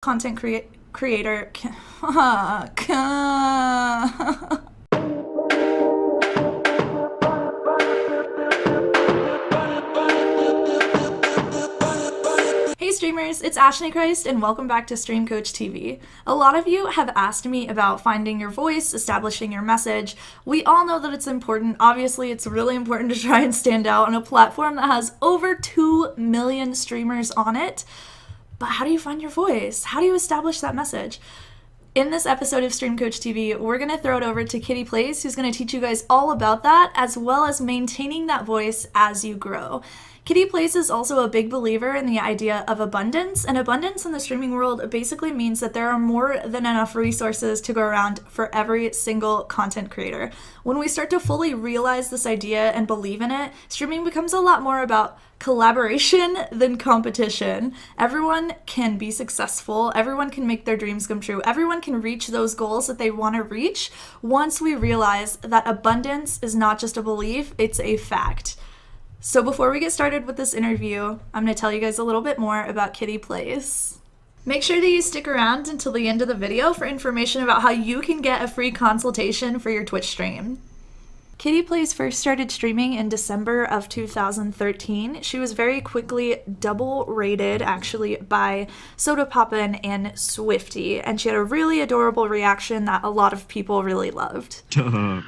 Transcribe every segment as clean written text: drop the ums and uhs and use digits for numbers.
content creator. Hey streamers, it's Ashley Christ and welcome back to Stream Coach TV. A lot of you have asked me about finding your voice, establishing your message. We all know that it's important. Obviously, it's really important to try and stand out on a platform that has over 2 million streamers on it. But how do you find your voice? How do you establish that message? In this episode of Stream Coach TV, we're going to throw it over to KittyPlays, who's going to teach you guys all about that, as well as maintaining that voice as you grow. KittyPlays is also a big believer in the idea of abundance, and abundance in the streaming world basically means that there are more than enough resources to go around for every single content creator. When we start to fully realize this idea and believe in it, streaming becomes a lot more about collaboration than competition. Everyone can be successful, everyone can make their dreams come true, everyone can reach those goals that they want to reach once we realize that abundance is not just a belief, it's a fact. So before we get started with this interview, I'm going to tell you guys a little bit more about KittyPlays. Make sure that you stick around until the end of the video for information about how you can get a free consultation for your Twitch stream. KittyPlays first started streaming in December of 2013. She was very quickly double rated actually by Soda Poppin and Swifty, and she had a really adorable reaction that a lot of people really loved. Look at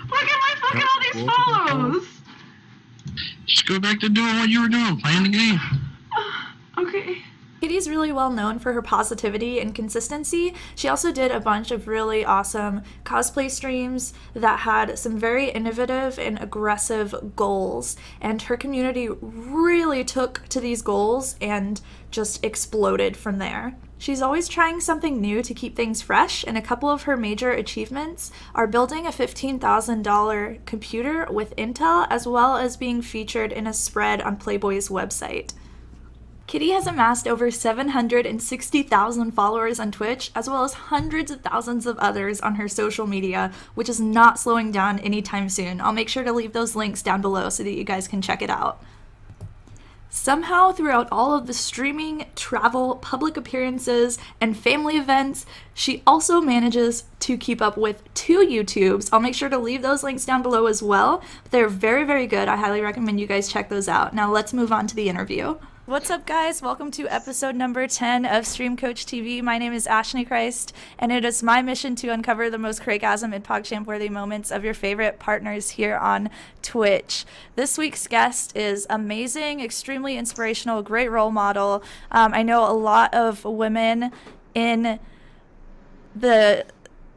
all these follows! Just go back to doing what you were doing, playing the game. Okay. Kitty's really well known for her positivity and consistency. She also did a bunch of really awesome cosplay streams that had some very innovative and aggressive goals, and her community really took to these goals and just exploded from there. She's always trying something new to keep things fresh, and a couple of her major achievements are building a $15,000 computer with Intel, as well as being featured in a spread on Playboy's website. Kitty has amassed over 760,000 followers on Twitch, as well as hundreds of thousands of others on her social media, which is not slowing down anytime soon. I'll make sure to leave those links down below so that you guys can check it out. Somehow, throughout all of the streaming, travel, public appearances, and family events, she also manages to keep up with 2 YouTubes. I'll make sure to leave those links down below as well. They're very, very good. I highly recommend you guys check those out. Now let's move on to the interview. What's up, guys? Welcome to episode number 10 of Stream Coach TV. My name is Ashley Christ, and it is my mission to uncover the most Craigasm and PogChamp-worthy moments of your favorite partners here on Twitch. This week's guest is amazing, extremely inspirational, great role model. I know a lot of women in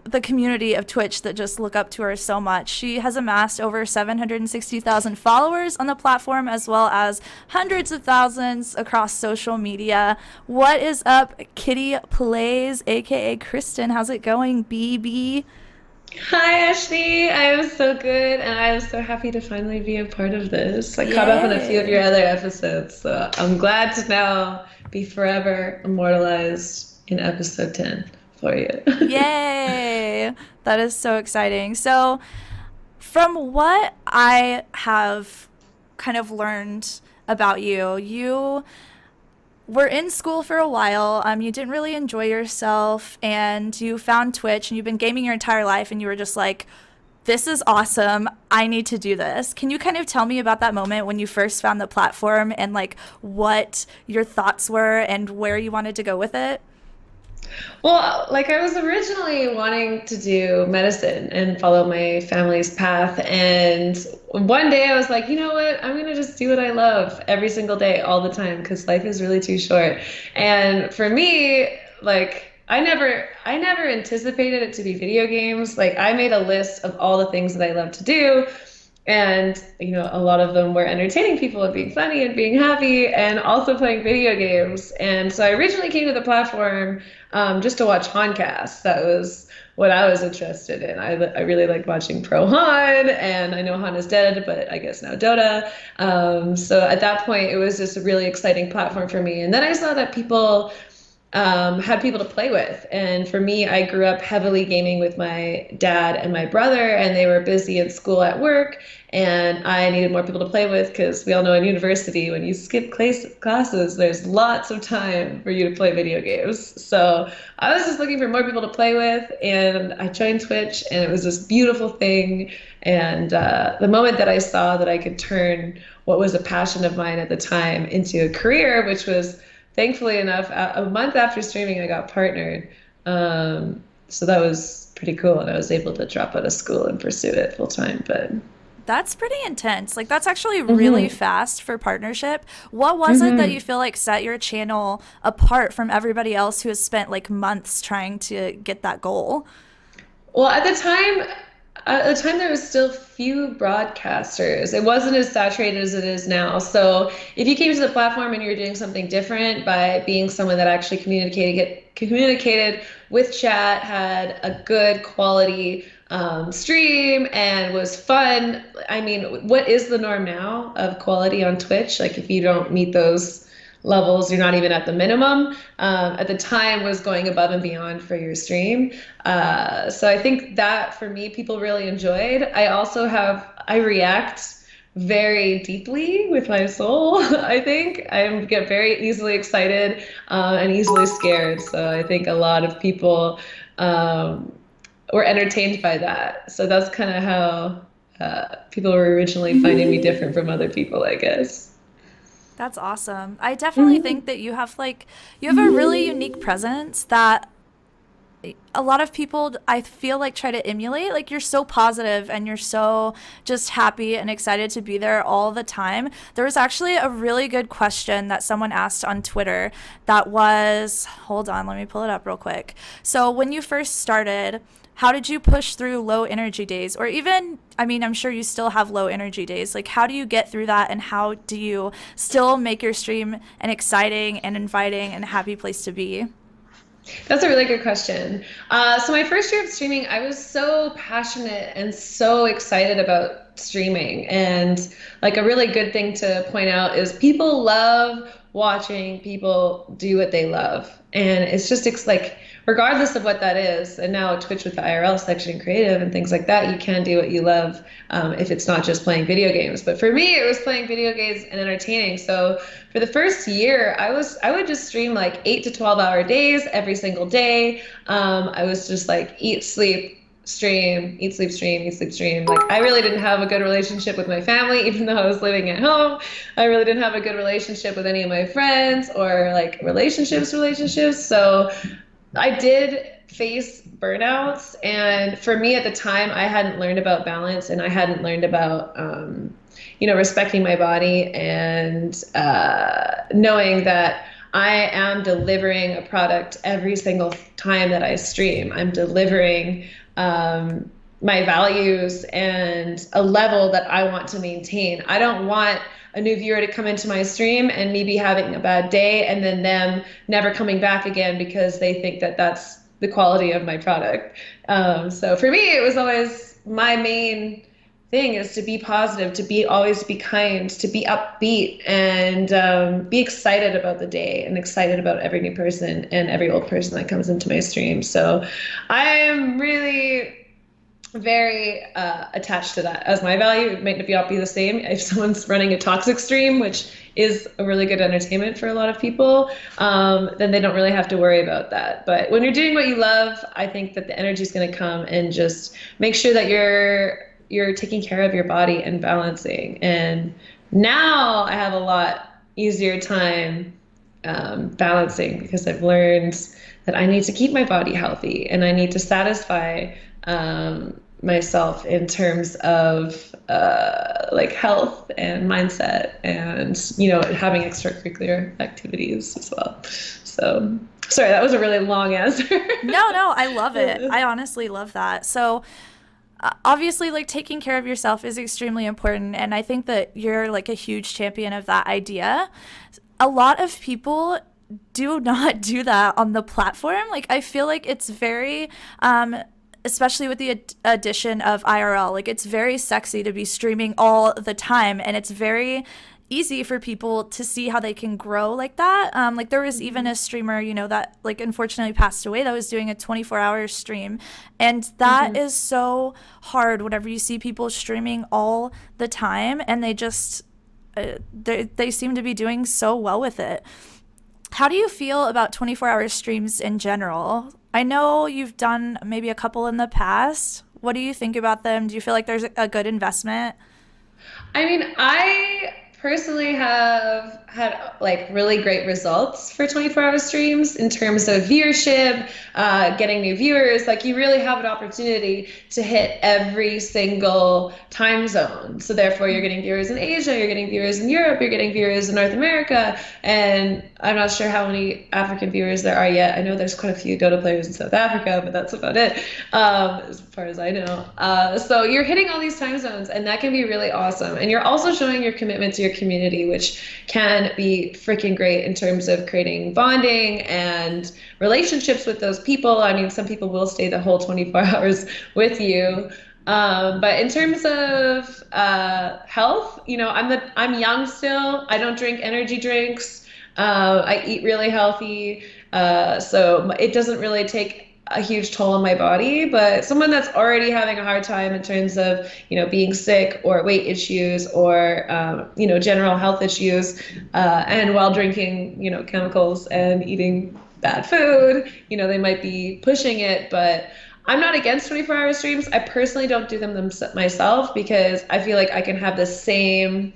the community of Twitch that just look up to her so much. She has amassed over 760,000 followers on the platform, as well as hundreds of thousands across social media. What is up, KittyPlays, aka Kristen? How's it going, BB? Hi, Ashley. I am so good, and I am so happy to finally be a part of this. I caught up on a few of your other episodes, so I'm glad to now be forever immortalized in episode 10. For you. Yay! That is so exciting. So from what I have kind of learned about you, you were in school for a while, you didn't really enjoy yourself, and you found Twitch, and you've been gaming your entire life, and you were just like, this is awesome, I need to do this. Can you kind of tell me about that moment when you first found the platform, and like what your thoughts were and where you wanted to go with it? Well, like I was originally wanting to do medicine and follow my family's path. And one day I was like, you know what? I'm going to just do what I love every single day, all the time, because life is really too short. And for me, like, I never anticipated it to be video games. Like, I made a list of all the things that I love to do. And, you know, a lot of them were entertaining people and being funny and being happy and also playing video games. And so I originally came to the platform just to watch Honcasts. That was what I was interested in. I really liked watching Pro Han, and I know Han is dead, but I guess now Dota. So at that point, it was just a really exciting platform for me. And then I saw that people had people to play with. And for me, I grew up heavily gaming with my dad and my brother, and they were busy in school at work. And I needed more people to play with because we all know in university, when you skip classes, there's lots of time for you to play video games. So I was just looking for more people to play with, and I joined Twitch, and it was this beautiful thing. And the moment that I saw that I could turn what was a passion of mine at the time into a career, which was thankfully enough, a month after streaming, I got partnered. So that was pretty cool, and I was able to drop out of school and pursue it full time. But That's pretty intense. Like, that's actually really fast for partnership. What was it that you feel like set your channel apart from everybody else who has spent like months trying to get that goal? well, at the time there was still few broadcasters. It wasn't as saturated as it is now. So if you came to the platform and you were doing something different by being someone that actually communicated with chat, had a good quality stream, and was fun. I mean, what is the norm now of quality on Twitch? Like, if you don't meet those levels, you're not even at the minimum. At the time, was going above and beyond for your stream. So I think that for me, people really enjoyed. I react very deeply with my soul. I think I get very easily excited and easily scared. So I think a lot of people were entertained by that. So that's kind of how people were originally finding me different from other people, I guess. That's awesome. I definitely think that you have a really unique presence that a lot of people, I feel like, try to emulate. Like, you're so positive and you're so just happy and excited to be there all the time. There was actually a really good question that someone asked on Twitter that was, hold on, let me pull it up real quick. So when you first started, how did you push through low energy days? Or even, I mean, I'm sure you still have low energy days. Like, how do you get through that, and how do you still make your stream an exciting and inviting and happy place to be? That's a really good question. So my first year of streaming, I was so passionate and so excited about streaming. And like, a really good thing to point out is people love watching people do what they love. And it's just like, regardless of what that is, and now Twitch with the IRL section, creative and things like that, you can do what you love if it's not just playing video games. But for me, it was playing video games and entertaining. So for the first year, I would just stream like 8 to 12 hour days every single day. I was just like eat, sleep, stream, eat, sleep, stream, eat, sleep, stream. Like, I really didn't have a good relationship with my family, even though I was living at home. I really didn't have a good relationship with any of my friends, or like relationships. So I did face burnouts, and for me at the time, I hadn't learned about balance, and I hadn't learned about, respecting my body, and knowing that I am delivering a product every single time that I stream. I'm delivering my values and a level that I want to maintain. I don't want a new viewer to come into my stream and me be having a bad day, and then them never coming back again because they think that that's the quality of my product. So for me, it was always my main thing is to be positive, always be kind, to be upbeat, and be excited about the day, and excited about every new person and every old person that comes into my stream. So I am really very attached to that as my value. It might not be the same if someone's running a toxic stream, which is a really good entertainment for a lot of people, then they don't really have to worry about that. But when you're doing what you love, I think that the energy is going to come, and just make sure that you're taking care of your body and balancing. And now I have a lot easier time balancing, because I've learned that I need to keep my body healthy, and I need to satisfy myself in terms of like health and mindset, and having extracurricular activities as well. So sorry, that was a really long answer. No, I love it. I honestly love that. So obviously, like, taking care of yourself is extremely important, and I think that you're like a huge champion of that idea. A lot of people do not do that on the platform. Like, I feel like it's very especially with the addition of IRL, like, it's very sexy to be streaming all the time, and it's very easy for people to see how they can grow like that. Like there was even a streamer, you know, that like unfortunately passed away that was doing a 24-hour stream. And that is so hard whenever you see people streaming all the time and they just, they seem to be doing so well with it. How do you feel about 24-hour streams in general? I know you've done maybe a couple in the past. What do you think about them? Do you feel like there's a good investment? I mean, I personally have had like really great results for 24-hour streams in terms of viewership, getting new viewers. Like you really have an opportunity to hit every single time zone. So therefore you're getting viewers in Asia, you're getting viewers in Europe, you're getting viewers in North America. And I'm not sure how many African viewers there are yet. I know there's quite a few Dota players in South Africa, but that's about it, as far as I know. So you're hitting all these time zones, and that can be really awesome. And you're also showing your commitment to your community, which can be freaking great in terms of creating bonding and relationships with those people. I mean, some people will stay the whole 24 hours with you. But in terms of health, you know, I'm young still. I don't drink energy drinks. I eat really healthy. So it doesn't really take a huge toll on my body, but someone that's already having a hard time in terms of, you know, being sick or weight issues or, you know, general health issues, and while drinking, you know, chemicals and eating bad food, you know, they might be pushing it, but I'm not against 24-hour streams. I personally don't do them myself because I feel like I can have the same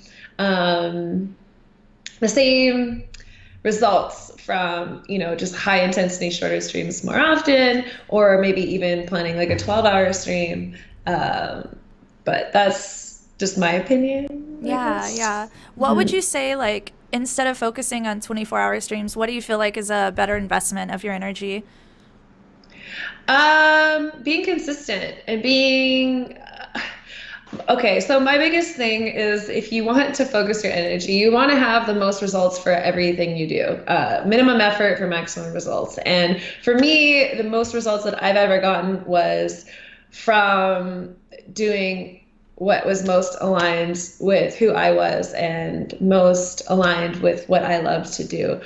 results from, you know, just high intensity shorter streams more often, or maybe even planning like a 12-hour stream. But that's just my opinion. Yeah. What would you say, like, instead of focusing on 24-hour streams, what do you feel like is a better investment of your energy? Being consistent and being okay, so my biggest thing is if you want to focus your energy, you want to have the most results for everything you do. Minimum effort for maximum results. And for me, the most results that I've ever gotten was from doing what was most aligned with who I was and most aligned with what I loved to do.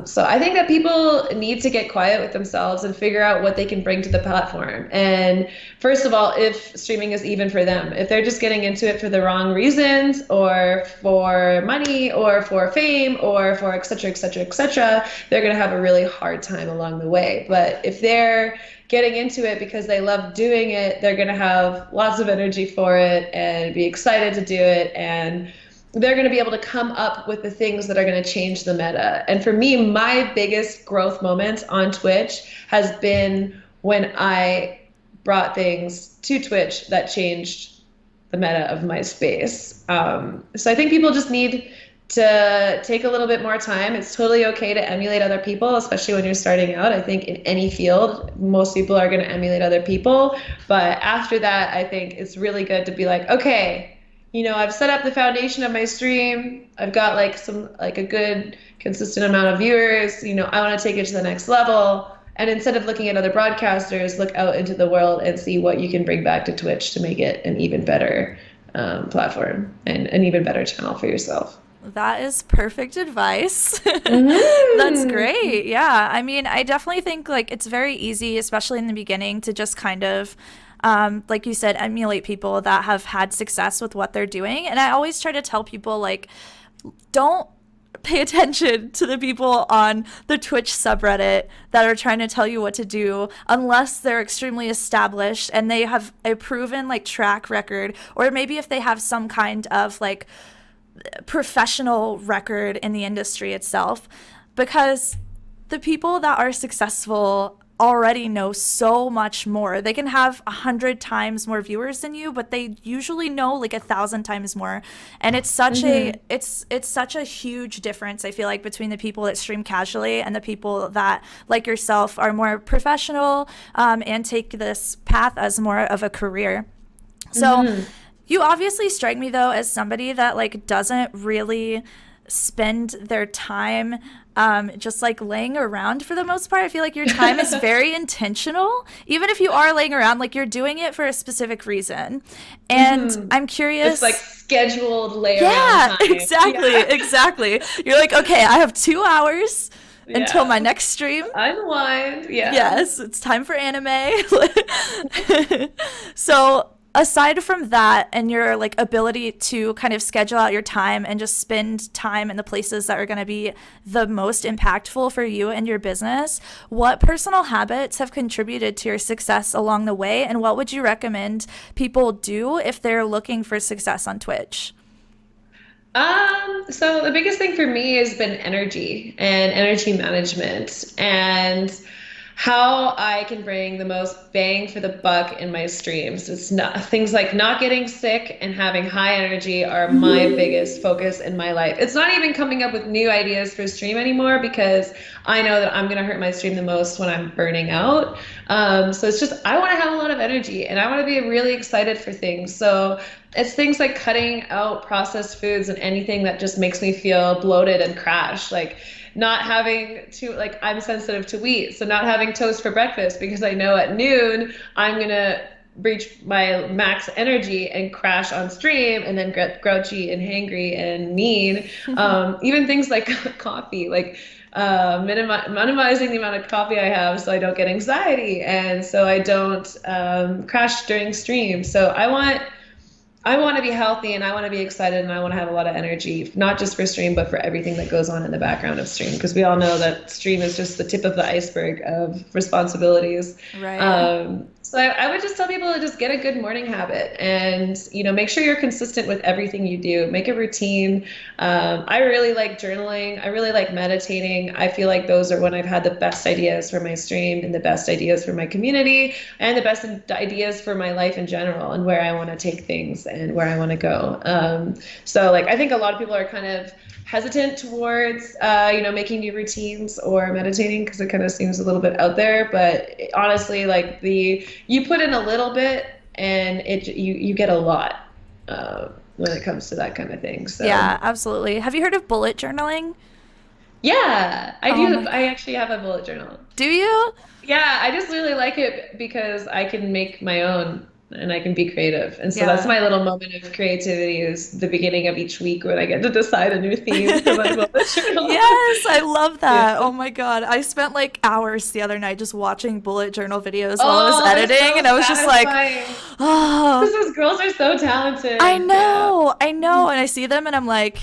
So I think that people need to get quiet with themselves and figure out what they can bring to the platform. And first of all, if streaming is even for them, if they're just getting into it for the wrong reasons or for money or for fame or for et cetera, et cetera, et cetera, they're going to have a really hard time along the way. But if they're getting into it because they love doing it, they're going to have lots of energy for it and be excited to do it. And they're going to be able to come up with the things that are going to change the meta. And for me, my biggest growth moment on Twitch has been when I brought things to Twitch that changed the meta of my space. So I think people just need to take a little bit more time. It's totally okay to emulate other people, especially when you're starting out. I think in any field, most people are going to emulate other people. But after that, I think it's really good to be like, okay, you know, I've set up the foundation of my stream. I've got like a good consistent amount of viewers. You know, I want to take it to the next level. And instead of looking at other broadcasters, look out into the world and see what you can bring back to Twitch to make it an even better platform and an even better channel for yourself. That is perfect advice. That's great. Yeah. I mean, I definitely think like it's very easy, especially in the beginning, to just kind of, like you said, emulate people that have had success with what they're doing. And I always try to tell people, like, don't pay attention to the people on the Twitch subreddit that are trying to tell you what to do unless they're extremely established and they have a proven like track record, or maybe if they have some kind of like professional record in the industry itself, because the people that are successful already know so much more. They can have 100 times more viewers than you, but they usually know like 1,000 times more. And it's such it's such a huge difference, I feel like, between the people that stream casually and the people that, like yourself, are more professional, and take this path as more of a career. So you obviously strike me, though, as somebody that like doesn't really spend their time just like laying around for the most part. I feel like your time is very intentional. Even if you are laying around, like you're doing it for a specific reason. And I'm It's like curious. scheduled lay around Yeah, time. exactly, Yeah. exactly. You're like, okay, I have 2 hours until my Yeah. next stream. Unwind. Yeah. Yes, it's time for anime. So, aside from that and your like ability to kind of schedule out your time and just spend time in the places that are going to be the most impactful for you and your business, what personal habits have contributed to your success along the way, and what would you recommend people do if they're looking for success on Twitch? So the biggest thing for me has been energy and energy management and how I can bring the most bang for the buck in my streams. It's not things like not getting sick and having high energy are my biggest focus in my life. It's not even coming up with new ideas for stream anymore because I know that I'm gonna hurt my stream the most when I'm burning out. So it's just I want to have a lot of energy and I want to be really excited for things. So it's things like cutting out processed foods and anything that just makes me feel bloated and crash. Like not having to like I'm sensitive to wheat, so not having toast for breakfast because I know at noon I'm gonna reach my max energy and crash on stream and then get grouchy and hangry and mean. Even things like coffee, like minimizing the amount of coffee I have so I don't get anxiety and so I don't crash during stream. So I want to be healthy and I want to be excited and I want to have a lot of energy, not just for stream, but for everything that goes on in the background of stream. Because we all know that stream is just the tip of the iceberg of responsibilities. Right. So I would just tell people to just get a good morning habit and, make sure you're consistent with everything you do. Make a routine. I really like journaling. I really like meditating. I feel like those are when I've had the best ideas for my stream and the best ideas for my community and the best ideas for my life in general and where I want to take things and where I want to go. So like, I think a lot of people are kind of hesitant towards making new routines or meditating because it kind of seems a little bit out there, but honestly like you put in a little bit and you get a lot when it comes to that kind of thing. So Yeah, absolutely. Have you heard of bullet journaling? yeah, I Oh do. my, I actually have a bullet journal. do you? Yeah, I just really like it because I can make my own and I can be creative. And so that's Yeah. my little moment of creativity is the beginning of each week when I get to decide a new theme for my bullet journal. Yes, I love Yeah. that. Oh my God. I spent like hours the other night just watching bullet journal videos while I was Oh, they're editing, so and I was just like, satisfying. oh, Because those girls are so I talented. Yeah. know, I know. And I see them and I'm like,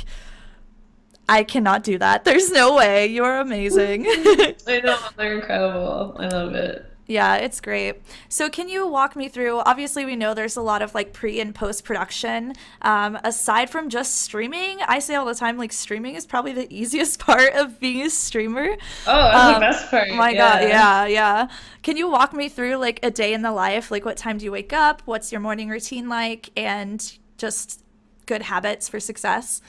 I cannot do that. There's no way. You're amazing. I know, they're incredible. I love it. Yeah, it's great. So, can you walk me through? Obviously, we know there's a lot of like pre and post production. Aside from just streaming, I say all the time, like, streaming is probably the easiest part of being a streamer. Oh, that's the best part. My God, Yeah. yeah, yeah. Can you walk me through like a day in the life? Like, what time do you wake up? What's your morning routine like? And just good habits for success?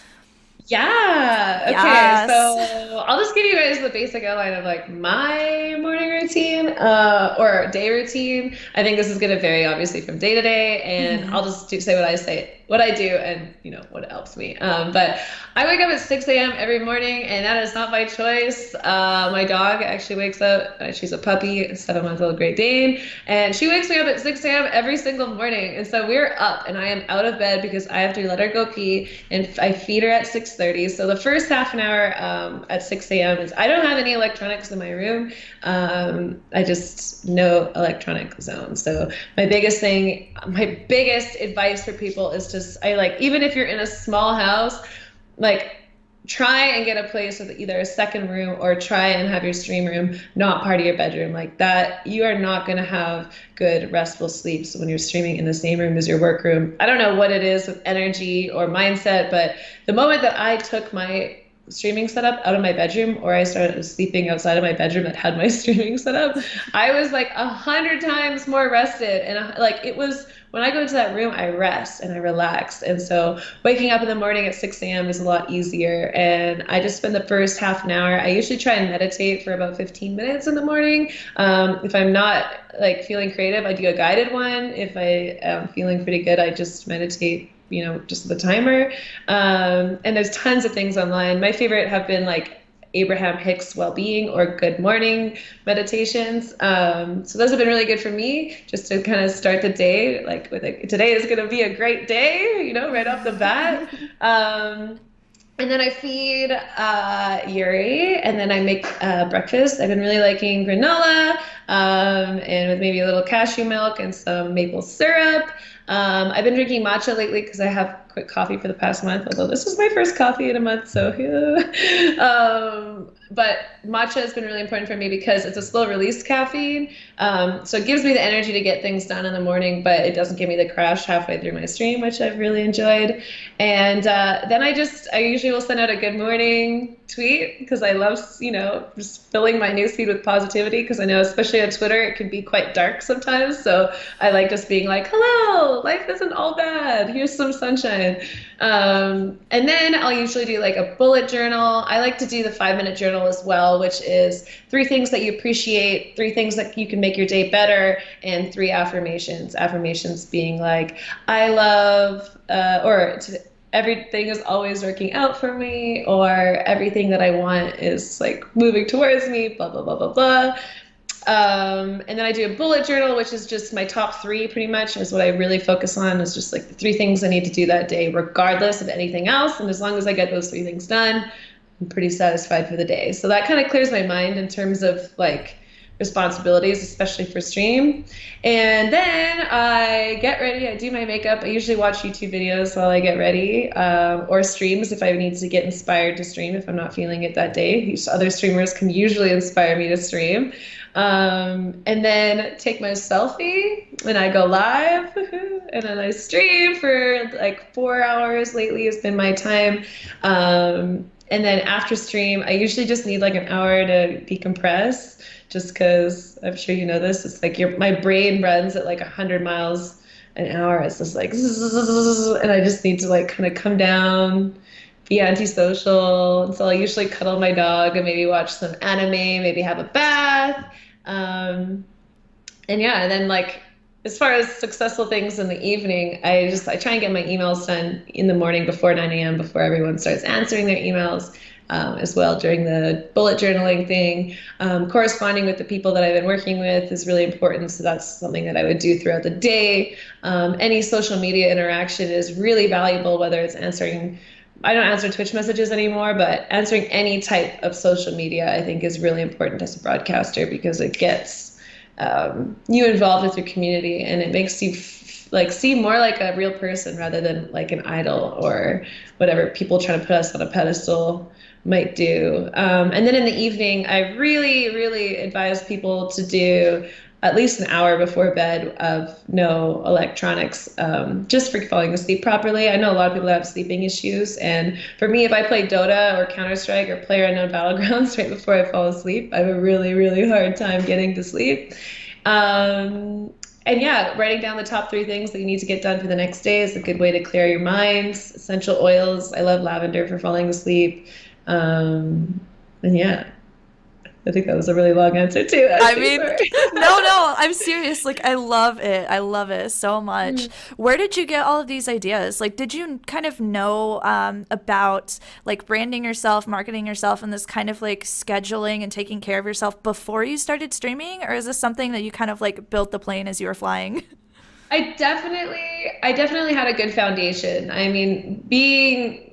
Yeah. Okay. Yes. So I'll just give you guys the basic outline of like my morning routine, or day routine. I think this is going to vary obviously from day to day, and Hmm. I'll just say what I do, and what helps me. But I wake up at 6 a.m. every morning, and that is not by choice. My dog actually wakes up. She's a puppy, a 7-month-old Great Dane, and she wakes me up at 6 a.m. every single morning. And so we're up, and I am out of bed because I have to let her go pee, and I feed her at 6:30. So the first half an hour at 6 a.m. is I don't have any electronics in my room. I just no electronic zone. So my biggest advice for people is just even if you're in a small house, like try and get a place with either a second room or try and have your stream room not part of your bedroom. Like that, you are not going to have good restful sleeps when you're streaming in the same room as your work room. I don't know what it is with energy or mindset, but the moment that I took my streaming setup out of my bedroom or I started sleeping outside of my bedroom that had my streaming setup, I was like 100 times more rested. And it was when I go into that room, I rest and I relax. And so waking up in the morning at 6 a.m. is a lot easier. And I just spend the first half an hour. I usually try and meditate for about 15 minutes in the morning. If I'm not feeling creative, I do a guided one. If I am feeling pretty good, I just meditate just the timer. And there's tons of things online. My favorite have been like Abraham Hicks well-being or good morning meditations. So those have been really good for me, just to kind of start the day like with today is going to be a great day, right off the bat. And then I feed Yuri, and then I make breakfast. I've been really liking granola, and with maybe a little cashew milk and some maple syrup. I've been drinking matcha lately because I have quit coffee for the past month, although this is my first coffee in a month, so yeah. But matcha has been really important for me because it's a slow release caffeine. So it gives me the energy to get things done in the morning, but it doesn't give me the crash halfway through my stream, which I've really enjoyed. And then I usually will send out a good morning tweet because I love, just filling my newsfeed with positivity, because I know, especially on Twitter, it can be quite dark sometimes. So I like just being like, hello, life isn't all bad. Here's some sunshine. And then I'll usually do like a bullet journal. I like to do the 5-minute journal as well, which is 3 things that you appreciate, 3 things that you can make your day better, and 3 affirmations. Affirmations being like, I love, everything is always working out for me, or everything that I want is like moving towards me, blah, blah, blah, blah, blah. And then I do a bullet journal, which is just my top 3 pretty much is what I really focus on, is just like the 3 things I need to do that day, regardless of anything else. And as long as I get those 3 things done, I'm pretty satisfied for the day. So that kind of clears my mind in terms of like responsibilities, especially for stream. And then I get ready, I do my makeup. I usually watch YouTube videos while I get ready, or streams if I need to get inspired to stream if I'm not feeling it that day. Other streamers can usually inspire me to stream. And then take my selfie and I go live and then I stream for like 4 hours lately has been my time. And then after stream, I usually just need like an hour to decompress, just because I'm sure you know this. It's like my brain runs at like 100 miles an hour. It's just like, and I just need to like kind of come down, be antisocial. And so I usually cuddle my dog and maybe watch some anime, maybe have a bath. And yeah, and then like, as far as successful things in the evening, I try and get my emails done in the morning before 9 a.m. before everyone starts answering their emails, as well during the bullet journaling thing. Corresponding with the people that I've been working with is really important. So that's something that I would do throughout the day. Any social media interaction is really valuable, whether it's I don't answer Twitch messages anymore, but answering any type of social media I think is really important as a broadcaster, because it gets you involved with your community, and it makes you seem more like a real person rather than like an idol or whatever people trying to put us on a pedestal might do. And then in the evening, I really, really advise people to do at least an hour before bed of no electronics, just for falling asleep properly. I know a lot of people have sleeping issues, and for me, if I play Dota or Counter-Strike or PlayerUnknown Battlegrounds right before I fall asleep, I have a really, really hard time getting to sleep. And yeah, writing down the top 3 things that you need to get done for the next day is a good way to clear your mind. Essential oils. I love lavender for falling asleep. And yeah. I think that was a really long answer too. I mean, no, I'm serious. Like, I love it. I love it so much. Where did you get all of these ideas? Like, did you kind of know about like branding yourself, marketing yourself, and this kind of like scheduling and taking care of yourself before you started streaming? Or is this something that you kind of like built the plane as you were flying? I definitely had a good foundation. I mean,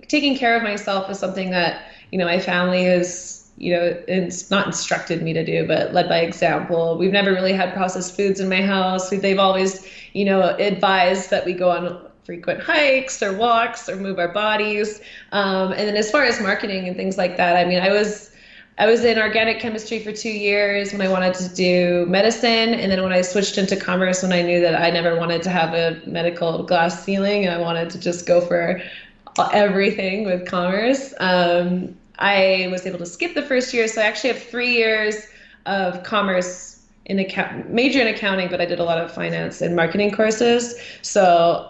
taking care of myself is something that, my family is, it's not instructed me to do, but led by example. We've never really had processed foods in my house. They've always, advised that we go on frequent hikes or walks or move our bodies. And then as far as marketing and things like that, I mean, I was in organic chemistry for 2 years when I wanted to do medicine. And then when I switched into commerce, when I knew that I never wanted to have a medical glass ceiling, and I wanted to just go for everything with commerce, I was able to skip the first year. So I actually have 3 years of commerce major in accounting, but I did a lot of finance and marketing courses. So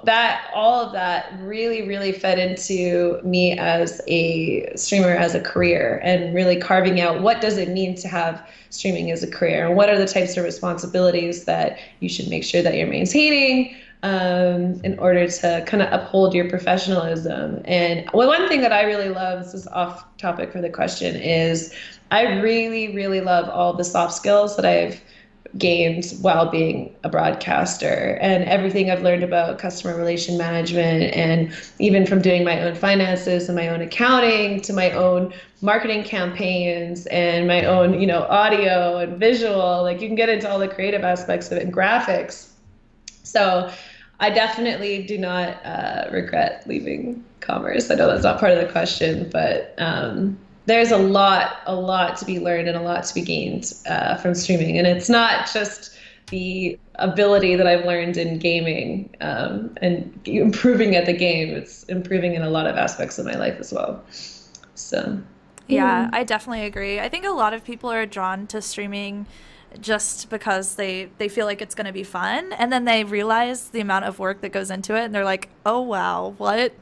all of that really, really fed into me as a streamer, as a career, and really carving out what does it mean to have streaming as a career, and what are the types of responsibilities that you should make sure that you're maintaining in order to kind of uphold your professionalism. And well, one thing that I really love, this is off topic for the question, is I really, really love all the soft skills that I've gained while being a broadcaster, and everything I've learned about customer relation management, and even from doing my own finances and my own accounting to my own marketing campaigns and my own, audio and visual, like you can get into all the creative aspects of it and graphics. So I definitely do not regret leaving commerce. I know that's not part of the question, but there's a lot to be learned and a lot to be gained from streaming. And it's not just the ability that I've learned in gaming and improving at the game. It's improving in a lot of aspects of my life as well. So, Yeah, I definitely agree. I think a lot of people are drawn to streaming just because they feel like it's going to be fun, and then they realize the amount of work that goes into it and they're like, "Oh wow, what?"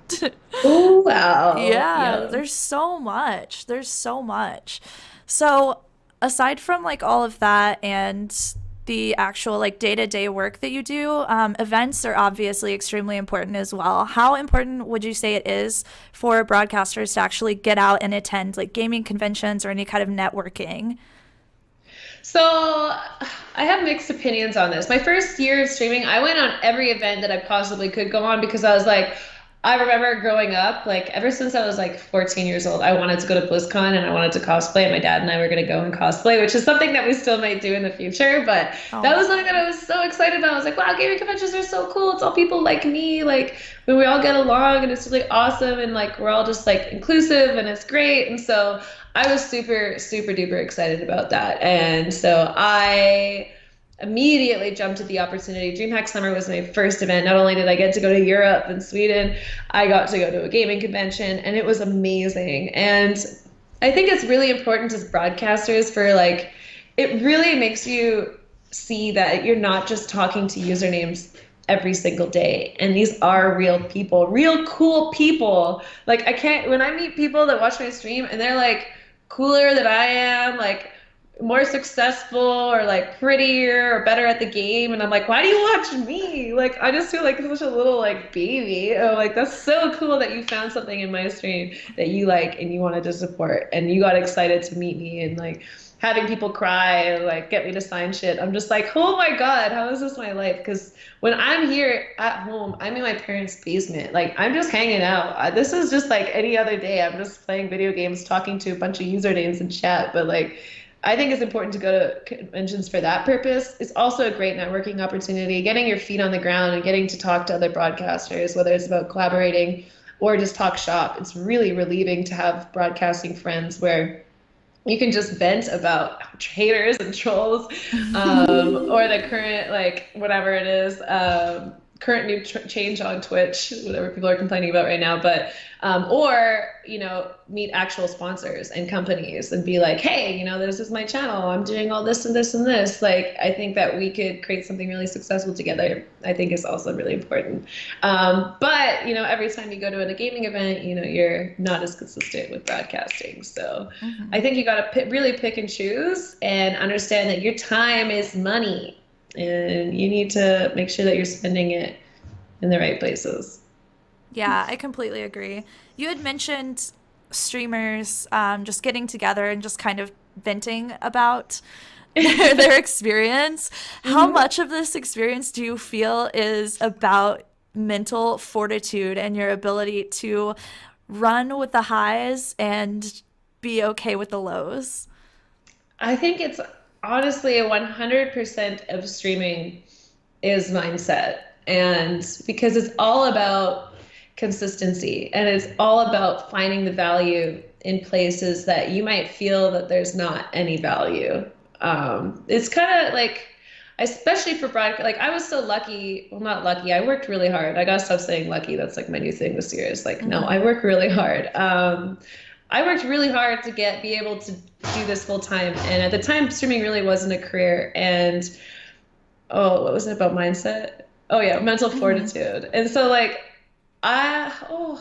oh, wow. Yeah, Yeah. there's so much. There's so much. So, aside from like all of that and the actual like day-to-day work that you do, events are obviously extremely important as well. How important would you say it is for broadcasters to actually get out and attend like gaming conventions or any kind of networking? So I have mixed opinions on this. My first year of streaming, I went on every event that I possibly could go on because I was like, I remember growing up, like ever since I was like 14 years old, I wanted to go to BlizzCon and I wanted to cosplay. And my dad and I were going to go and cosplay, which is something that we still might do in the future. But that Oh, was something that I was so excited about. I was like, wow, gaming conventions are so cool. It's all people like me. Like when we all get along and it's really awesome. And like we're all just like inclusive and it's great. And so I was super, super duper excited about that. And so I immediately jumped at the opportunity. DreamHack Summer was my first event. Not only did I get to go to Europe and Sweden, I got to go to a gaming convention and it was amazing. And I think it's really important as broadcasters for like, it really makes you see that you're not just talking to usernames every single day. And these are real people, real cool people. Like I can't, when I meet people that watch my stream and they're like cooler than I am, like more successful or like prettier or better at the game, and I'm like, why do you watch me? Like I just feel like such a little like baby. Oh, like that's so cool that you found something in my stream that you like and you wanted to support and you got excited to meet me, and like having people cry and like get me to sign shit. I'm just like, oh my God, how is this my life? Because when I'm here at home, I'm in my parents' basement. Like I'm just hanging out. This is just like any other day. I'm just playing video games, talking to a bunch of usernames in chat. But like I think it's important to go to conventions for that purpose. It's also a great networking opportunity, getting your feet on the ground and getting to talk to other broadcasters, whether it's about collaborating or just talk shop. It's really relieving to have broadcasting friends where you can just vent about haters and trolls, or the current, like, whatever it is, current new change on Twitch, whatever people are complaining about right now, but or meet actual sponsors and companies and be like, hey, this is my channel, I'm doing all this and this and this. Like I think that we could create something really successful together. I think is also really important. But every time you go to a gaming event, you're not as consistent with broadcasting. So mhm. I think you got to really pick and choose and understand that your time is money and you need to make sure that you're spending it in the right places. Yeah, I completely agree. You had mentioned streamers just getting together and just kind of venting about their experience. How Mhm. much of this experience do you feel is about mental fortitude and your ability to run with the highs and be okay with the lows? I think it's honestly a 100% of streaming is mindset. And because it's all about consistency and it's all about finding the value in places that you might feel that there's not any value. It's kind of like, especially for broadcast, like I was so lucky. Well, not lucky. I worked really hard. I gotta stop saying lucky. That's like my new thing this year. It's like, no, Hmm. I work really hard. I worked really hard to be able to do this full time. And at the time, streaming really wasn't a career. And oh, what was it about mindset? Oh yeah, mental Hmm. fortitude. And so like I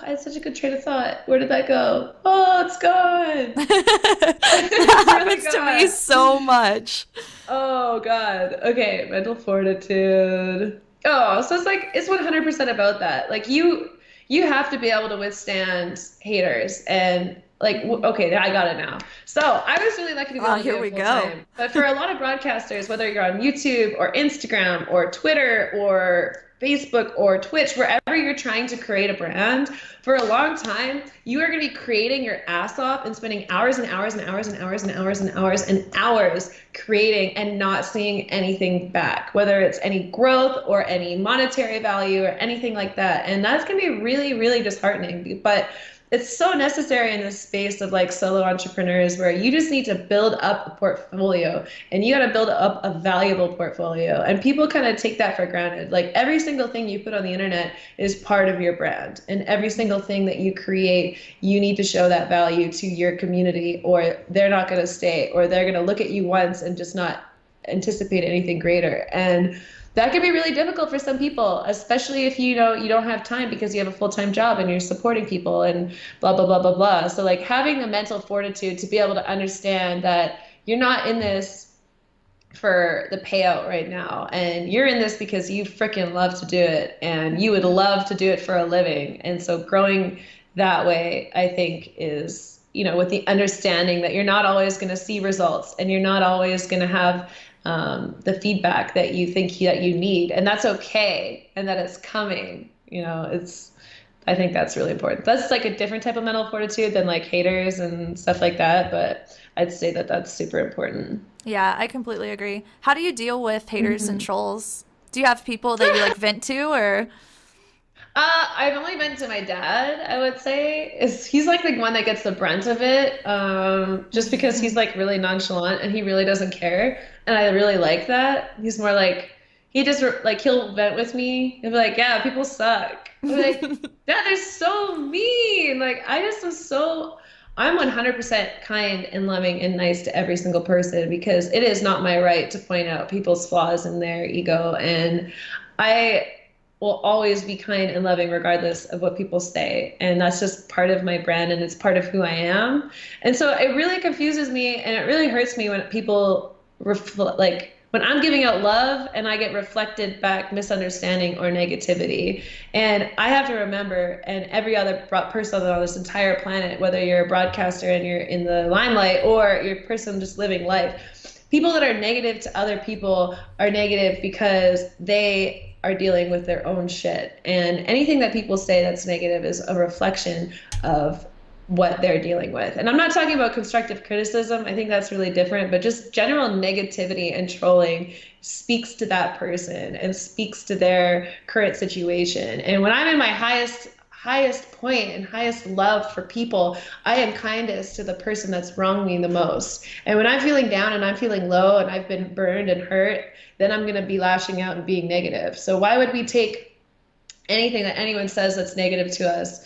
had such a good train of thought. Where did that go? Oh, it's gone. That It's really happens to me gone. so much. Oh God. Okay, mental fortitude. Oh, so it's 100% about that. Like you have to be able to withstand haters and like okay, I got it now. So I was really lucky to be able to Here do it we full go. time. But for a lot of broadcasters, whether you're on YouTube or Instagram or Twitter or Facebook or Twitch, wherever you're trying to create a brand, for a long time, you are going to be creating your ass off and spending hours and hours and hours and hours and hours and hours and hours creating and not seeing anything back, whether it's any growth or any monetary value or anything like that. And that's going to be really, really disheartening. But it's so necessary in this space of like solo entrepreneurs where you just need to build up a portfolio and you got to build up a valuable portfolio. And people kind of take that for granted. Like every single thing you put on the internet is part of your brand. And every single thing that you create, you need to show that value to your community or they're not going to stay or they're going to look at you once and just not anticipate anything greater. And that can be really difficult for some people, especially if you know you don't have time because you have a full-time job and you're supporting people and blah blah blah blah blah. So like having the mental fortitude to be able to understand that you're not in this for the payout right now and you're in this because you freaking love to do it and you would love to do it for a living. And so growing that way, I think is, you know, with the understanding that you're not always going to see results and you're not always going to have the feedback that you think that you need, and that's okay, and that it's coming. You know, I think that's really important. That's like a different type of mental fortitude than like haters and stuff like that, but I'd say that that's super important. Yeah, I completely agree. How do you deal with haters and trolls? Do you have people that you like vent to or? I've only been to my dad, I would say. He's like the one that gets the brunt of it, just because he's like really nonchalant and he really doesn't care. And I really like that. He's more like, he just like, he'll vent with me. He'll be like, yeah, people suck. I'm like, Dad, they're so mean. Like, I'm 100% kind and loving and nice to every single person because it is not my right to point out people's flaws in their ego. And I will always be kind and loving regardless of what people say. And that's just part of my brand and it's part of who I am. And so it really confuses me and it really hurts me when people like when I'm giving out love and I get reflected back misunderstanding or negativity. And I have to remember, and every other person on this entire planet, whether you're a broadcaster and you're in the limelight or you're a person just living life, people that are negative to other people are negative because they are dealing with their own shit. And anything that people say that's negative is a reflection of what they're dealing with. And I'm not talking about constructive criticism. I think that's really different, but just general negativity and trolling speaks to that person and speaks to their current situation. And when I'm in my highest point and highest love for people, I am kindest to the person that's wronged me the most. And when I'm feeling down and I'm feeling low and I've been burned and hurt, then I'm going to be lashing out and being negative. So why would we take anything that anyone says that's negative to us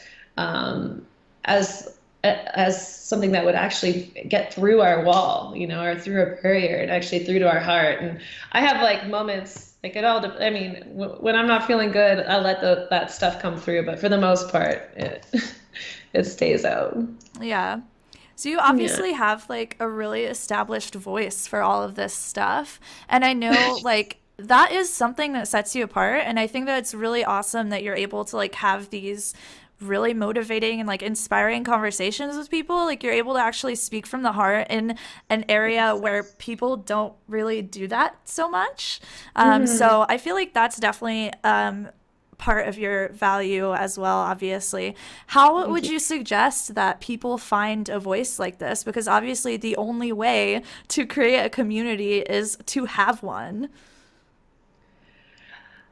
as something that would actually get through our wall, you know, or through a barrier and actually through to our heart? And I have like moments like I mean, when I'm not feeling good, I let that stuff come through, but for the most part, it stays out. Yeah. So you obviously have like a really established voice for all of this stuff. And I know like that is something that sets you apart. And I think that it's really awesome that you're able to like have these really motivating and like inspiring conversations with people. Like you're able to actually speak from the heart in an area where people don't really do that so much. So I feel like that's definitely part of your value as well, obviously. How would you suggest that people find a voice like this? Because obviously the only way to create a community is to have one.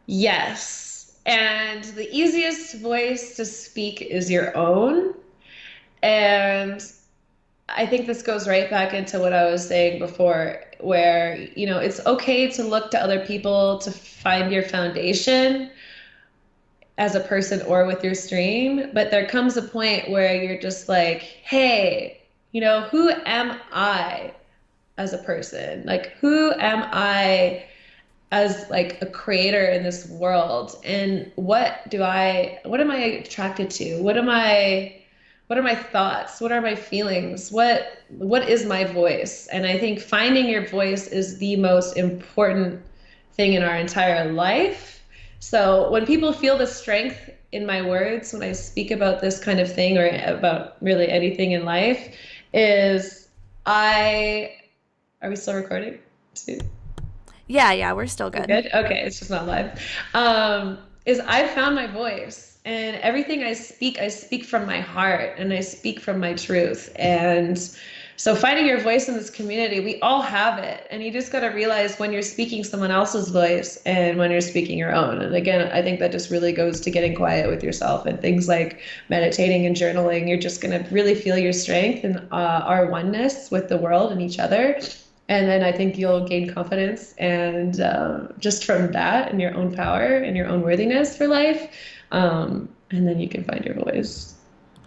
Yes. And the easiest voice to speak is your own. And I think this goes right back into what I was saying before, where, you know, it's okay to look to other people to find your foundation as a person or with your stream, but there comes a point where you're just like, hey, you know, who am I as a person? Like, who am I as like a creator in this world? And what am I attracted to? What are my thoughts? What are my feelings? What is my voice? And I think finding your voice is the most important thing in our entire life. So when people feel the strength in my words when I speak about this kind of thing or about really anything in life, is I are we still recording? Too? Yeah, we're still We're good. good? Okay, it's just not live. Is I found my voice, and everything I speak from my heart and I speak from my truth. And so finding your voice in this community, we all have it. And you just got to realize when you're speaking someone else's voice and when you're speaking your own. And again, I think that just really goes to getting quiet with yourself and things like meditating and journaling. You're just going to really feel your strength and our oneness with the world and each other. And then I think you'll gain confidence and just from that and your own power and your own worthiness for life. And then you can find your voice.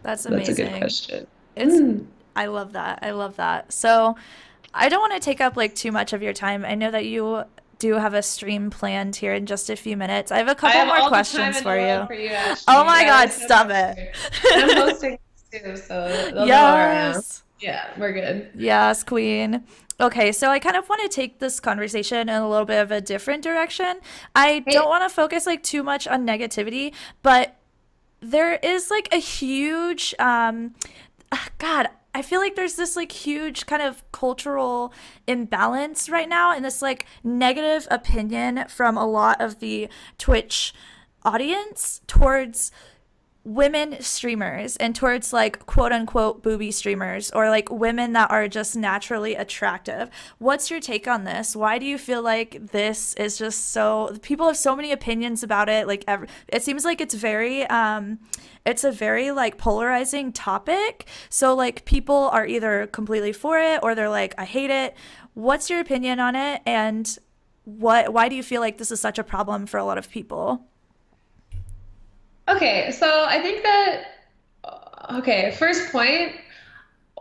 That's That's a good amazing. question. It's I love that. I love that. So, I don't want to take up like too much of your time. I know that you do have a stream planned here in just a few minutes. I have a I couple have more all the time questions in the for world you. for you, Oh Ashley. my Yeah, God, there's no stop pressure. And I'm it. hosting this too, so they'll know where I am. Yes. Yeah, we're good. Yes, queen. Okay, so I kind of want to take this conversation in a little bit of a different direction. I don't Hey, want to focus like too much on negativity, but there is like a huge God, I feel like there's this like huge kind of cultural imbalance right now and this like negative opinion from a lot of the Twitch audience towards women streamers and towards like quote unquote booby streamers or like women that are just naturally attractive. What's your take on this? Why do you feel like this is just so people have so many opinions about it? Like it seems like it's a very like polarizing topic. So like people are either completely for it or they're like I hate it. What's your opinion on it and why do you feel like this is such a problem for a lot of people? okay, so I think that, okay, first point,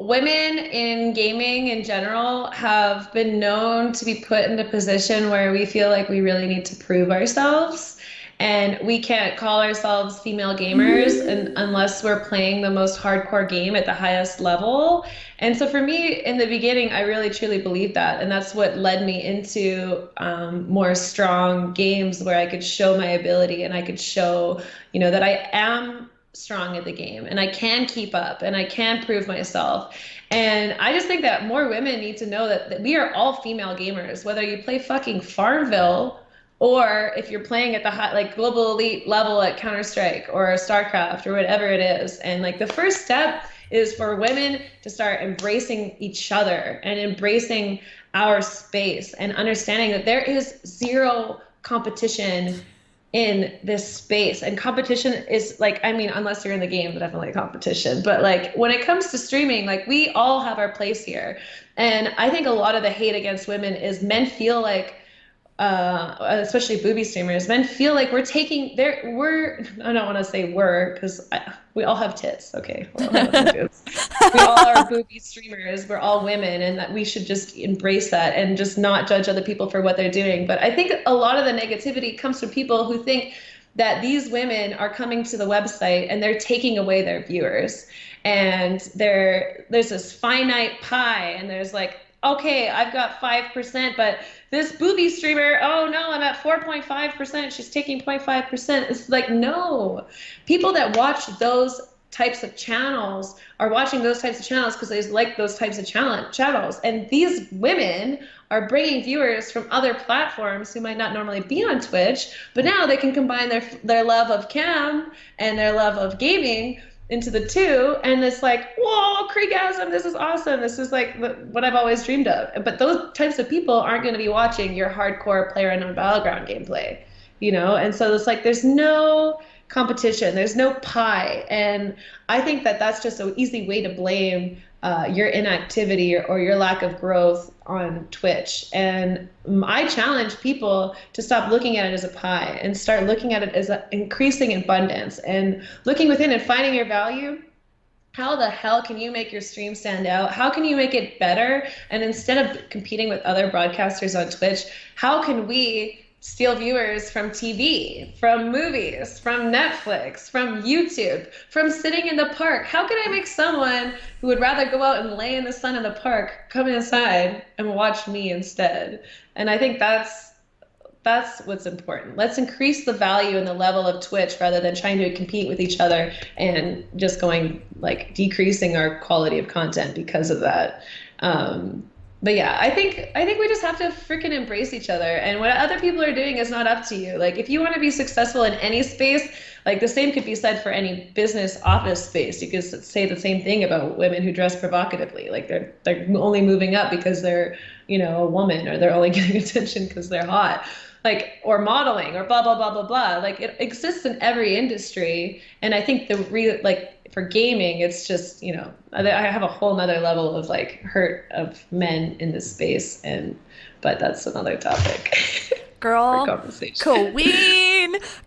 women in gaming in general have been known to be put in a position where we feel like we really need to prove ourselves. And we can't call ourselves female gamers unless we're playing the most hardcore game at the highest level. And so for me, in the beginning, I really truly believed that. And that's what led me into more strong games where I could show my ability and I could show, that I am strong at the game and I can keep up and I can prove myself. And I just think that more women need to know that we are all female gamers, whether you play fucking Farmville or if you're playing at the high, like global elite level at Counter-Strike or StarCraft or whatever it is. And like the first step is for women to start embracing each other and embracing our space and understanding that there is zero competition in this space. And competition is like, I mean, unless you're in the game, definitely competition. But like when it comes to streaming, like we all have our place here. And I think a lot of the hate against women is men feel like especially booby streamers, men feel like I don't want to say because we all have tits. Okay. We all have boobs. We all are booby streamers. We're all women and that we should just embrace that and just not judge other people for what they're doing. But I think a lot of the negativity comes from people who think that these women are coming to the website and they're taking away their viewers. And there's this finite pie and there's like, okay, I've got 5%, but this booby streamer, oh no, I'm at 4.5%. She's taking 0.5%. It's like, no. People that watch those types of channels are watching those types of channels because they like those types of channels. And these women are bringing viewers from other platforms who might not normally be on Twitch, but now they can combine their love of cam and their love of gaming into the two, and it's like, whoa, Creegasm, this is awesome. This is like what I've always dreamed of. But those types of people aren't going to be watching your hardcore PlayerUnknown Battleground gameplay, And so it's like there's no competition, there's no pie, and I think that that's just an easy way to blame your inactivity or your lack of growth on Twitch. And I challenge people to stop looking at it as a pie and start looking at it as an increasing abundance and looking within and finding your value. How the hell can you make your stream stand out? How can you make it better? And instead of competing with other broadcasters on Twitch, how can we steal viewers from TV, from movies, from Netflix, from YouTube, from sitting in the park? How can I make someone who would rather go out and lay in the sun in the park come inside and watch me instead? And I think that's what's important. Let's increase the value and the level of Twitch rather than trying to compete with each other and just going like decreasing our quality of content because of that. But yeah, I think we just have to freaking embrace each other. And what other people are doing is not up to you. Like if you want to be successful in any space, like the same could be said for any business office space. You could say the same thing about women who dress provocatively. Like they're only moving up because they're, a woman, or they're only getting attention because they're hot. Like, or modeling, or blah blah blah blah blah. Like it exists in every industry. And I think for gaming, it's just, I have a whole nother level of like hurt of men in this space, but that's another topic. Girl, for conversation.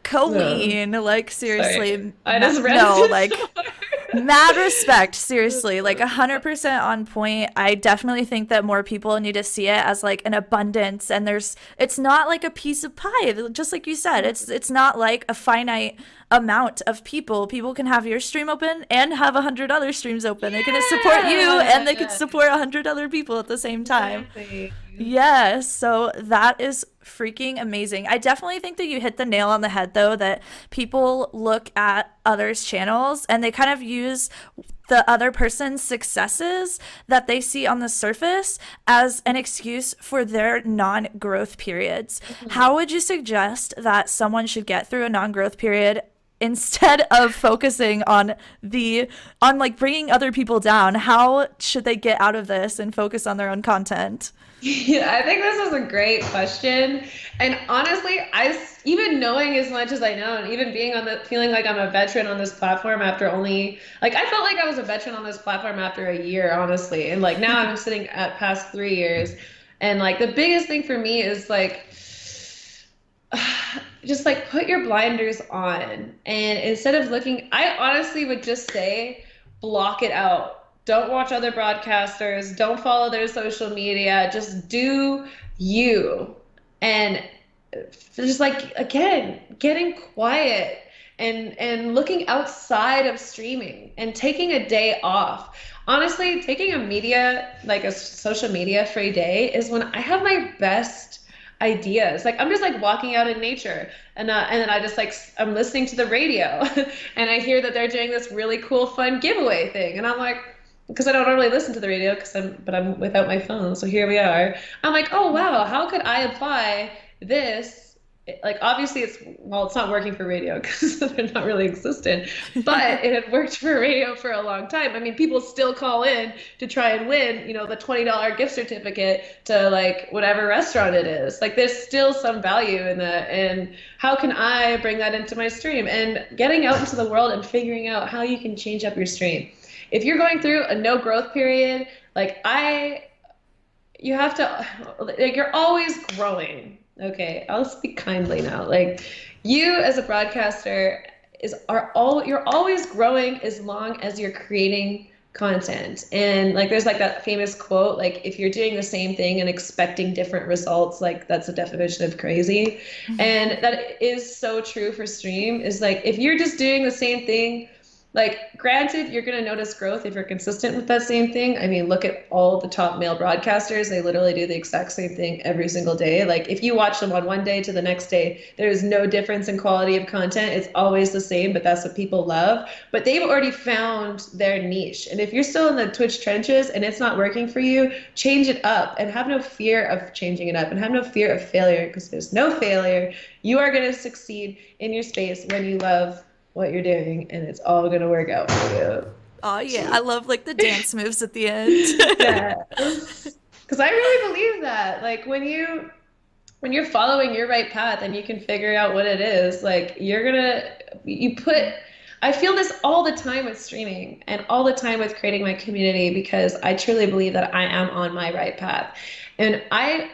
Queen, like seriously. Sorry. I just read like mad respect, seriously, like 100% on point. I definitely think that more people need to see it as like an abundance, and it's not like a piece of pie, just like you said. It's not like a finite amount of people can have your stream open and have 100 other streams open. They can support you and they can support 100 other people at the same time. Exactly. Yes, so that is freaking amazing. I definitely think that you hit the nail on the head, though, that people look at others' channels and they kind of use the other person's successes that they see on the surface as an excuse for their non-growth periods. Mm-hmm. How would you suggest that someone should get through a non-growth period instead of focusing on like bringing other people down? How should they get out of this and focus on their own content? Yeah, I think this is a great question. And honestly, even knowing as much as I know, and even feeling like I'm a veteran on this platform after only, like, I felt like I was a veteran on this platform after a year, honestly. And like now I'm sitting at past 3 years. And like the biggest thing for me is like, just like put your blinders on. And instead of looking, I honestly would just say, block it out. Don't watch other broadcasters. Don't follow their social media. Just do you. And just like, again, getting quiet and looking outside of streaming and taking a day off. Honestly, taking a social media free day is when I have my best ideas. Like I'm just like walking out in nature and then I just like I'm listening to the radio and I hear that they're doing this really cool fun giveaway thing, and I'm like, because I don't normally listen to the radio but I'm without my phone, so here we are. I'm like, oh wow, how could I apply this? Like obviously it's not working for radio because they're not really existent, but it had worked for radio for a long time. I mean, people still call in to try and win, the $20 gift certificate to like whatever restaurant it is. Like there's still some value in that, and how can I bring that into my stream? And getting out into the world and figuring out how you can change up your stream. If you're going through a no growth period, you have to, like, you're always growing. Okay, I'll speak kindly now. Like you as a broadcaster you're always growing as long as you're creating content. And like there's like that famous quote, like if you're doing the same thing and expecting different results, like that's a definition of crazy. Mm-hmm. And that is so true for stream, is like if you're just doing the same thing, like granted, you're going to notice growth if you're consistent with that same thing. I mean, look at all the top male broadcasters. They literally do the exact same thing every single day. Like if you watch them on one day to the next day, there is no difference in quality of content. It's always the same, but that's what people love. But they've already found their niche. And if you're still in the Twitch trenches and it's not working for you, change it up and have no fear of changing it up and have no fear of failure, because there's no failure. You are going to succeed in your space when you love what you're doing, and it's all gonna work out for you. Oh yeah, I love like the dance moves at the end. Yeah, because I really believe that, like when you're following your right path and you can figure out what it is, like I feel this all the time with streaming and all the time with creating my community, because I truly believe that I am on my right path, and I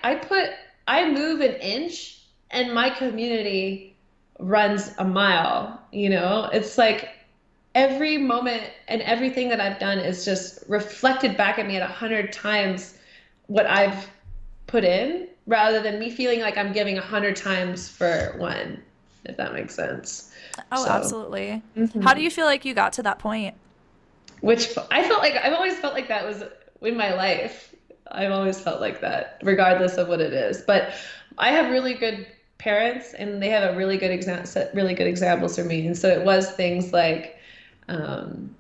move an inch and my community runs a mile. It's like every moment and everything that I've done is just reflected back at me at 100 times what I've put in, rather than me feeling like I'm giving 100 times for one, if that makes sense. Oh, so, absolutely. Mm-hmm. How do you feel like you got to that point? Which I've always felt like that was in my life. I've always felt like that, regardless of what it is. But I have really good parents, and they have a set really good examples for me. And so it was things like, um,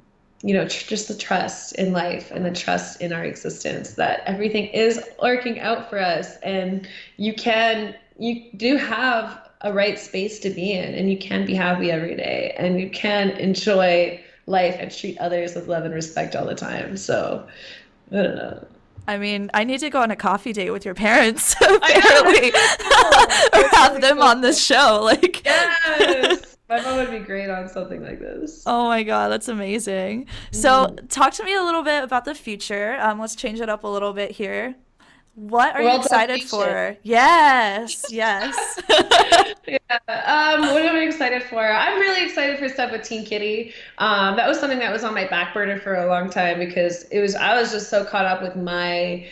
just the trust in life and the trust in our existence that everything is working out for us, and you do have a right space to be in, and you can be happy every day, and you can enjoy life and treat others with love and respect all the time. So I don't know. I mean, I need to go on a coffee date with your parents, I know, apparently, that's so cool. or That's have really them on cool. this show. Like, Yes. My mom would be great on something like this. oh my God, that's amazing. So, Mm. talk to me a little bit about the future. Let's change it up a little bit here. What are you World excited domination. for? Yes, yes. Yeah. What am I excited for? I'm really excited for stuff with Team Kitty. That was something that was on my back burner for a long time because I was just so caught up with my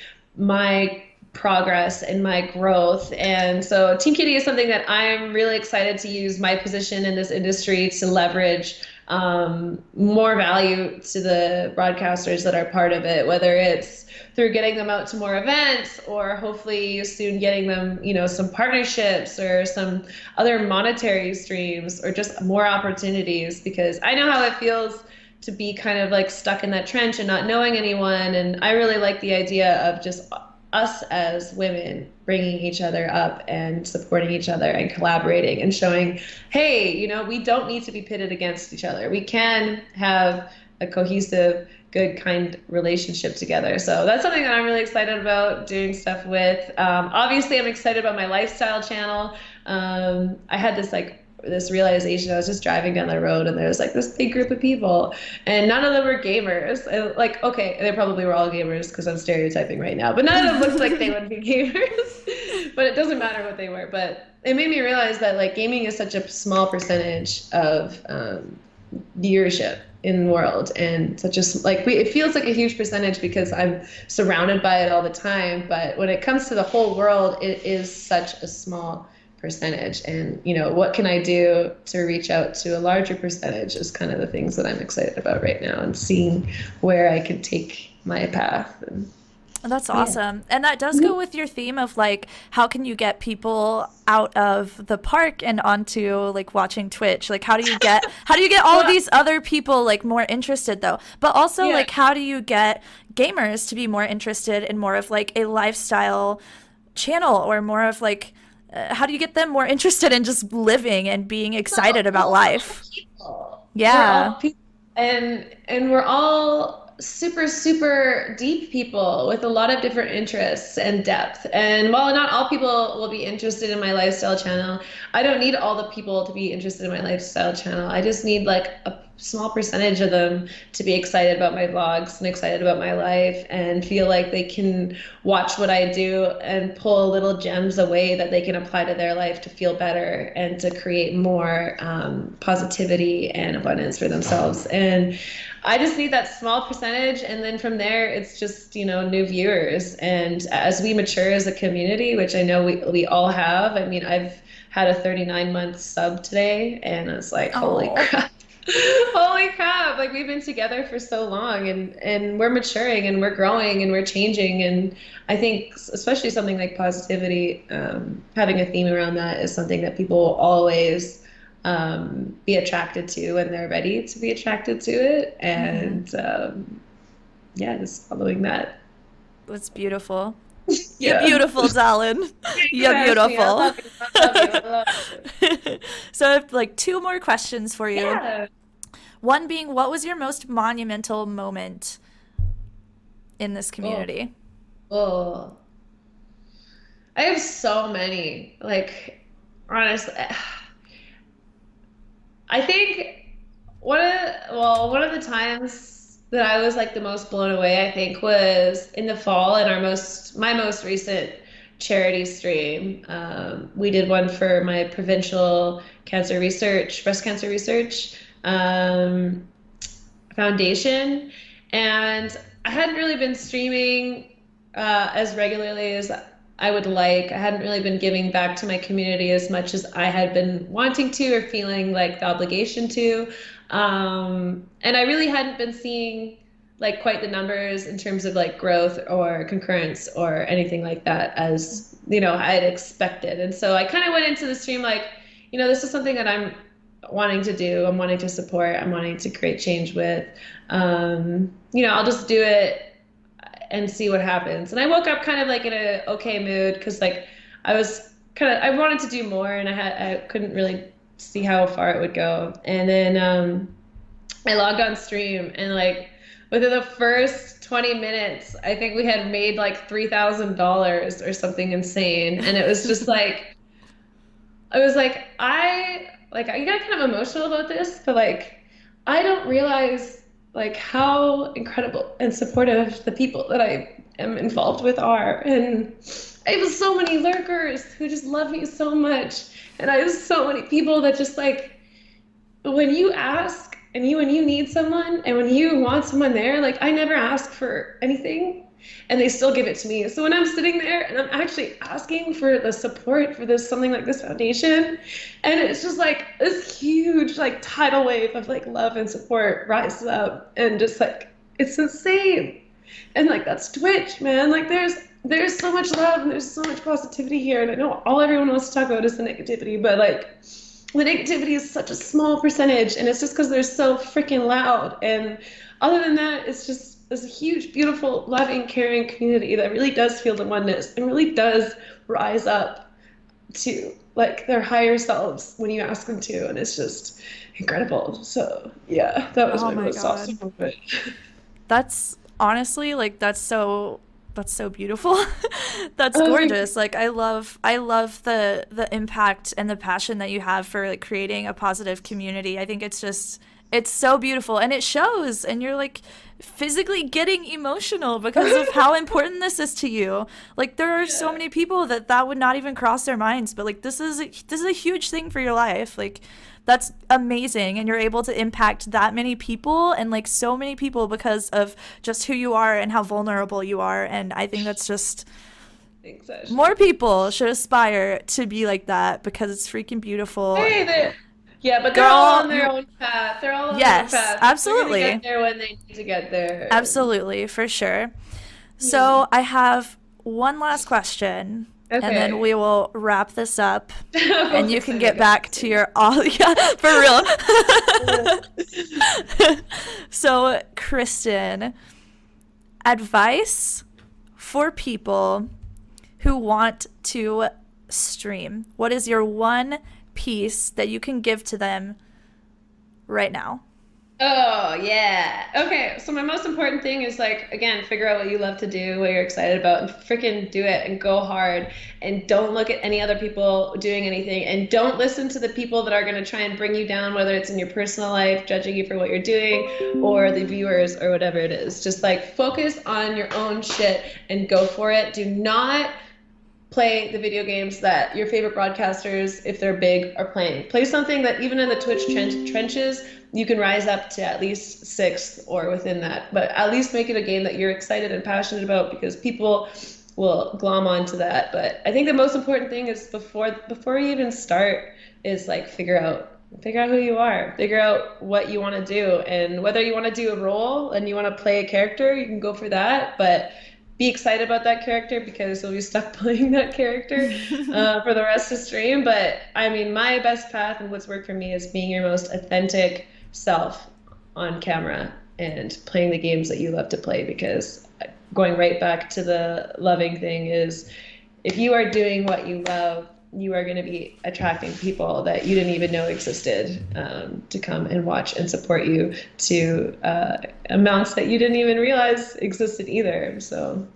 progress and my growth. And so Team Kitty is something that I'm really excited to use my position in this industry to leverage more value to the broadcasters that are part of it, whether it's through getting them out to more events or hopefully soon getting them, some partnerships or some other monetary streams or just more opportunities, because I know how it feels to be kind of like stuck in that trench and not knowing anyone. And I really like the idea of just us as women bringing each other up and supporting each other and collaborating and showing, hey, we don't need to be pitted against each other. We can have a cohesive, good, kind relationship together. So that's something that I'm really excited about doing stuff with. Obviously, I'm excited about my lifestyle channel. I had this realization. I was just driving down the road and there was like this big group of people and none of them were gamers. And, like, okay, they probably were all gamers because I'm stereotyping right now, but none of them looked like they would be gamers. But it doesn't matter what they were. But it made me realize that like gaming is such a small percentage of viewership in the world, and such a it feels like a huge percentage because I'm surrounded by it all the time. But when it comes to the whole world, it is such a small percentage. And what can I do to reach out to a larger percentage is kind of the things that I'm excited about right now, and seeing where I can take my path. And That's yeah. awesome. And that does go with your theme of like, how can you get people out of the park and onto like watching Twitch? Like, how do you get all of Well, these other people like more interested though? But also yeah. like, how do you get gamers to be more interested in more of like a lifestyle channel, or more of like, how do you get them more interested in just living and being excited We're about all life? people. We're Yeah. all people, and we're all super super deep people with a lot of different interests and depth. And while not all people will be interested in my lifestyle channel, I don't need all the people to be interested in my lifestyle channel. I just need like a small percentage of them to be excited about my vlogs and excited about my life and feel like they can watch what I do and pull little gems away that they can apply to their life to feel better and to create more positivity and abundance for themselves. And I just need that small percentage, and then from there, it's just, new viewers. And as we mature as a community, which I know we all have, I mean, I've had a 39-month sub today, and it's like, holy Oh. crap. Holy crap. Like, we've been together for so long, and we're maturing and we're growing and we're changing. And I think especially something like positivity, having a theme around that is something that people will always be attracted to when they're ready to be attracted to it. Hmm. And yeah, just following that. That's beautiful. You're Yeah. beautiful, darling. Thanks, You're Ashley. I beautiful. love you. I love you. I love you. So I have like two more questions for you. Yeah. One being, what was your most monumental moment in this Oh, community? oh. I have so many. Like, honestly, I think one of the times that I was like the most blown away, I think, was in the fall in my most recent charity stream. We did one for my provincial breast cancer research um, foundation, and I hadn't really been streaming as regularly as I would like. I hadn't really been giving back to my community as much as I had been wanting to or feeling like the obligation to. And I really hadn't been seeing like quite the numbers in terms of like growth or concurrence or anything like that as, I had expected. And so I kind of went into the stream like, this is something that I'm wanting to do. I'm wanting to support. I'm wanting to create change with. I'll just do it and see what happens. And I woke up kind of like in a okay mood because like I wanted to do more and I couldn't really see how far it would go. And then I logged on stream and like within the first 20 minutes, I think we had made like $3,000 or something insane. And it was just like, I was like, I got kind of emotional about this, but like, I don't realize like how incredible and supportive the people that I am involved with are. And I have so many lurkers who just love me so much. And I have so many people that just like, when you ask and when you need someone and when you want someone there, like I never ask for anything and they still give it to me. So when I'm sitting there and I'm actually asking for the support for something like this foundation, and it's just like this huge like tidal wave of like love and support rises up and just like, it's insane. And like, that's Twitch, man. Like there's so much love and there's so much positivity here. And I know all everyone wants to talk about is the negativity, but like, the negativity is such a small percentage, and it's just because they're so freaking loud. And other than that, it's just this huge, beautiful, loving, caring community that really does feel the oneness and really does rise up to like their higher selves when you ask them to, and it's just incredible. So yeah, that was my most awesome moment. That's honestly like that's so beautiful. That's gorgeous. Like I love the impact and the passion that you have for like creating a positive community. I think it's so beautiful and it shows, and you're like physically getting emotional because of how important this is to you. Like there are so many people that would not even cross their minds, but like this is a huge thing for your life. Like that's amazing, and you're able to impact that many people and like so many people because of just who you are and how vulnerable you are. And I think that's just more people should aspire to be like that because it's freaking beautiful. But they're all on their own path. They're all on their own path. Absolutely. They're gonna get there when they need to get there. Absolutely, for sure. So I have one last question. Okay. And then we will wrap this up, and you can get back to your for real. So, Kristen, advice for people who want to stream. What is your one piece that you can give to them right now? Oh, yeah. Okay, so my most important thing is like, again, figure out what you love to do, what you're excited about, and freaking do it and go hard. And don't look at any other people doing anything. And don't listen to the people that are going to try and bring you down, whether it's in your personal life, judging you for what you're doing, or the viewers or whatever it is. Just like focus on your own shit and go for it. Do not play the video games that your favorite broadcasters, if they're big, are playing. Play something that even in the Twitch trenches, you can rise up to at least 6th or within that. But at least make it a game that you're excited and passionate about, because people will glom onto that. But I think the most important thing is before you even start is like figure out who you are, figure out what you want to do, and whether you want to do a role and you want to play a character, you can go for that. But be excited about that character because you'll be stuck playing that character for the rest of the stream. But I mean, my best path and what's worked for me is being your most authentic self on camera and playing the games that you love to play, because going right back to the loving thing is, if you are doing what you love, you are going to be attracting people that you didn't even know existed to come and watch and support you to amounts that you didn't even realize existed either. So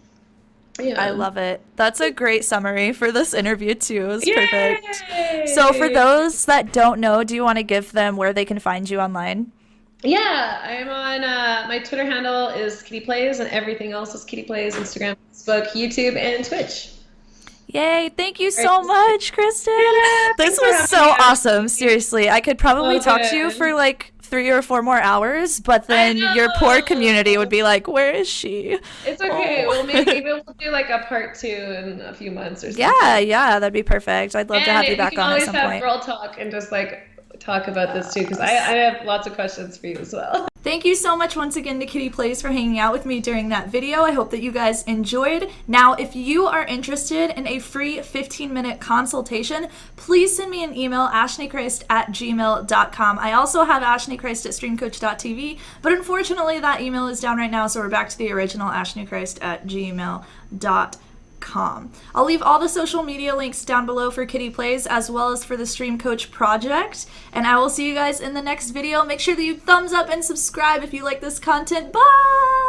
yeah. I love it. That's a great summary for this interview too. It was perfect. So for those that don't know, do you want to give them where they can find you online? Yeah, I'm on, my Twitter handle is KittyPlays, and everything else is KittyPlays, Instagram, Facebook, YouTube, and Twitch. Yay, thank you so much, Kristen. Yeah, this was so awesome. Seriously, I could probably talk to you for like 3 or 4 more hours, but then your poor community would be like, where is she? It's okay. We'll do like a part 2 in a few months or something. Yeah, that'd be perfect. I'd love to have you back on at some point. We can always have girl talk and just like talk about this too, because I have lots of questions for you as well. Thank you so much once again to KittyPlays for hanging out with me during that video. I hope that you guys enjoyed. Now, if you are interested in a free 15-minute consultation, please send me an email, ashleychrist@gmail.com. I also have ashleychrist@streamcoach.tv, but unfortunately that email is down right now, so we're back to the original ashleychrist@gmail.com. I'll leave all the social media links down below for KittyPlays as well as for the Stream Coach project, and I will see you guys in the next video. Make sure that you thumbs up and subscribe if you like this content. Bye!